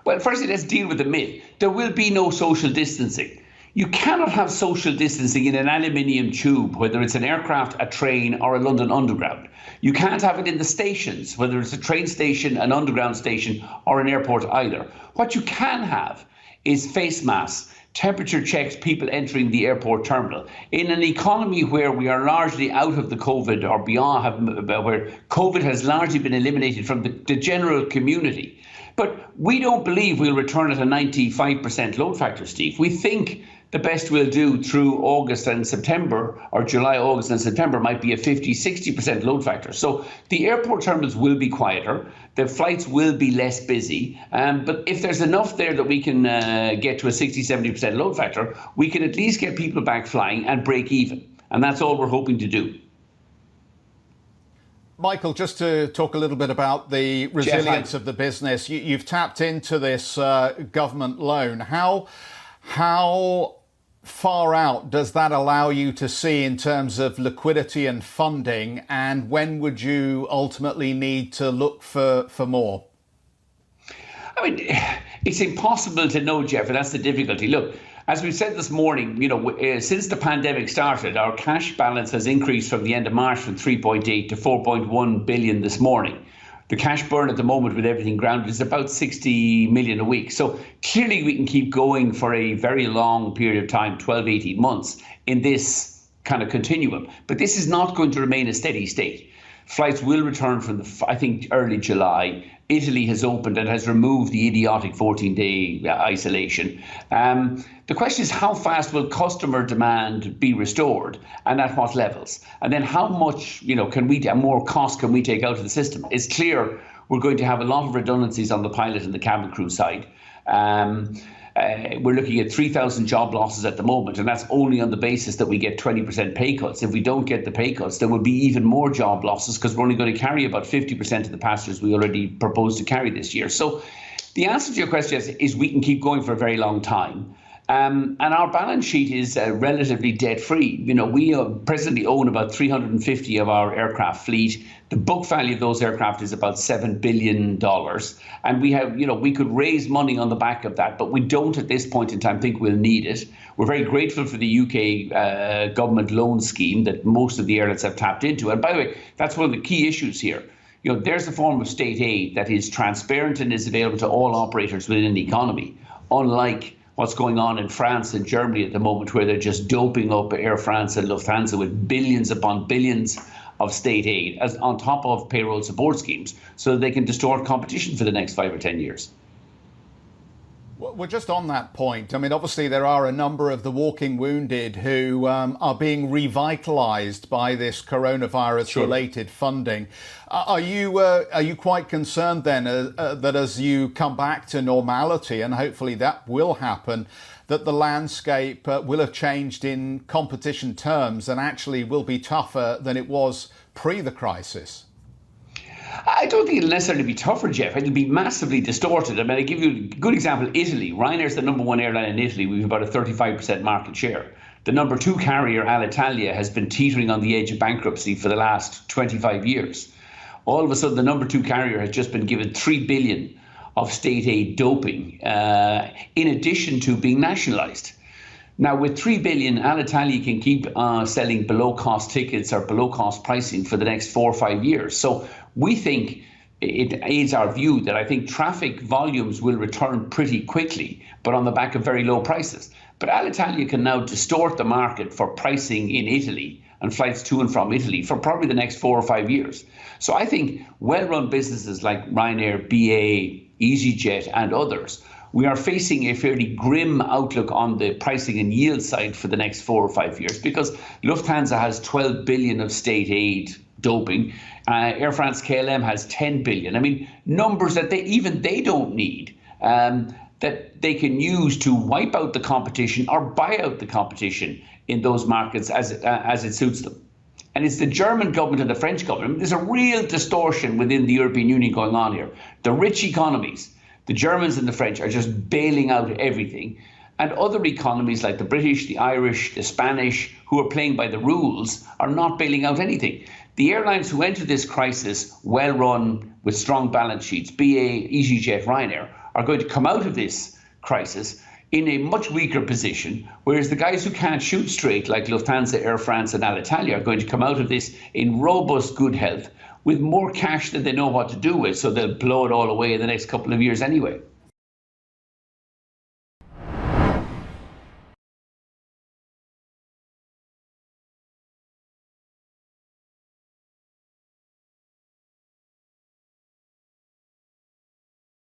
Well, firstly, let's deal with the myth. There will be no social distancing. You cannot have social distancing in an aluminium tube, whether it's an aircraft, a train, or a London Underground. You can't have it in the stations, whether it's a train station, an underground station, or an airport either. What you can have is face masks, temperature checks, people entering the airport terminal. In an economy where we are largely out of the COVID or beyond, where COVID has largely been eliminated from the general community. But we don't believe we'll return at a 95% load factor, Steve. We think the best we'll do through August and September, or July, August and September, might be a 50-60% load factor. So the airport terminals will be quieter, the flights will be less busy, but if there's enough there that we can get to a 60-70% load factor, we can at least get people back flying and break even. And that's all we're hoping to do. Michael, just to talk a little bit about the resilience of the business, you've tapped into this government loan. How far out does that allow you to see in terms of liquidity and funding, and when would you ultimately need to look for more? I mean, it's impossible to know, Jeff, and that's the difficulty. Look, as we said this morning, since the pandemic started, our cash balance has increased from the end of March from 3.8 to 4.1 billion this morning. The cash burn at the moment with everything grounded is about 60 million a week. So clearly we can keep going for a very long period of time, 12, 18 months in this kind of continuum. But this is not going to remain a steady state. Flights will return from, I think, early July. Italy has opened and has removed the idiotic 14-day isolation. The question is, how fast will customer demand be restored and at what levels? And then how much, more cost can we take out of the system? It's clear we're going to have a lot of redundancies on the pilot and the cabin crew side. We're looking at 3,000 job losses at the moment, and that's only on the basis that we get 20% pay cuts. If we don't get the pay cuts, there will be even more job losses because we're only going to carry about 50% of the passengers we already proposed to carry this year. So the answer to your question is we can keep going for a very long time. And our balance sheet is relatively debt-free. We presently own about 350 of our aircraft fleet. The book value of those aircraft is about $7 billion. And we have, we could raise money on the back of that, but we don't at this point in time think we'll need it. We're very grateful for the UK government loan scheme that most of the airlines have tapped into. And by the way, that's one of the key issues here. There's a form of state aid that is transparent and is available to all operators within the economy, unlike what's going on in France and Germany at the moment, where they're just doping up Air France and Lufthansa with billions upon billions of state aid as on top of payroll support schemes so that they can distort competition for the next 5 or 10 years. Well, just on that point, I mean, obviously there are a number of the walking wounded who are being revitalised by this coronavirus-related funding. Are you quite concerned then that as you come back to normality, and hopefully that will happen, that the landscape will have changed in competition terms and actually will be tougher than it was pre the crisis? I don't think it'll necessarily be tougher, Jeff. It'll be massively distorted. I mean, I'll give you a good example. Italy. Ryanair's the number one airline in Italy. We have about a 35% market share. The number two carrier, Alitalia, has been teetering on the edge of bankruptcy for the last 25 years. All of a sudden, the number two carrier has just been given 3 billion of state aid doping, in addition to being nationalised. Now, with 3 billion, Alitalia can keep selling below-cost tickets or below-cost pricing for the next 4 or 5 years. So we think it aids our view that I think traffic volumes will return pretty quickly, but on the back of very low prices. But Alitalia can now distort the market for pricing in Italy and flights to and from Italy for probably the next 4 or 5 years. So I think well-run businesses like Ryanair, BA, EasyJet and others, we are facing a fairly grim outlook on the pricing and yield side for the next 4 or 5 years because Lufthansa has 12 billion of state aid doping. Air France KLM has 10 billion. I mean, numbers that they don't need, that they can use to wipe out the competition or buy out the competition in those markets as it suits them. And it's the German government and the French government. I mean, there's a real distortion within the European Union going on here. The rich economies, the Germans and the French, are just bailing out everything. And other economies like the British, the Irish, the Spanish, who are playing by the rules, are not bailing out anything. The airlines who entered this crisis well run with strong balance sheets, BA, EasyJet, Ryanair, are going to come out of this crisis in a much weaker position, whereas the guys who can't shoot straight, like Lufthansa, Air France and Alitalia, are going to come out of this in robust good health with more cash than they know what to do with, so they'll blow it all away in the next couple of years anyway.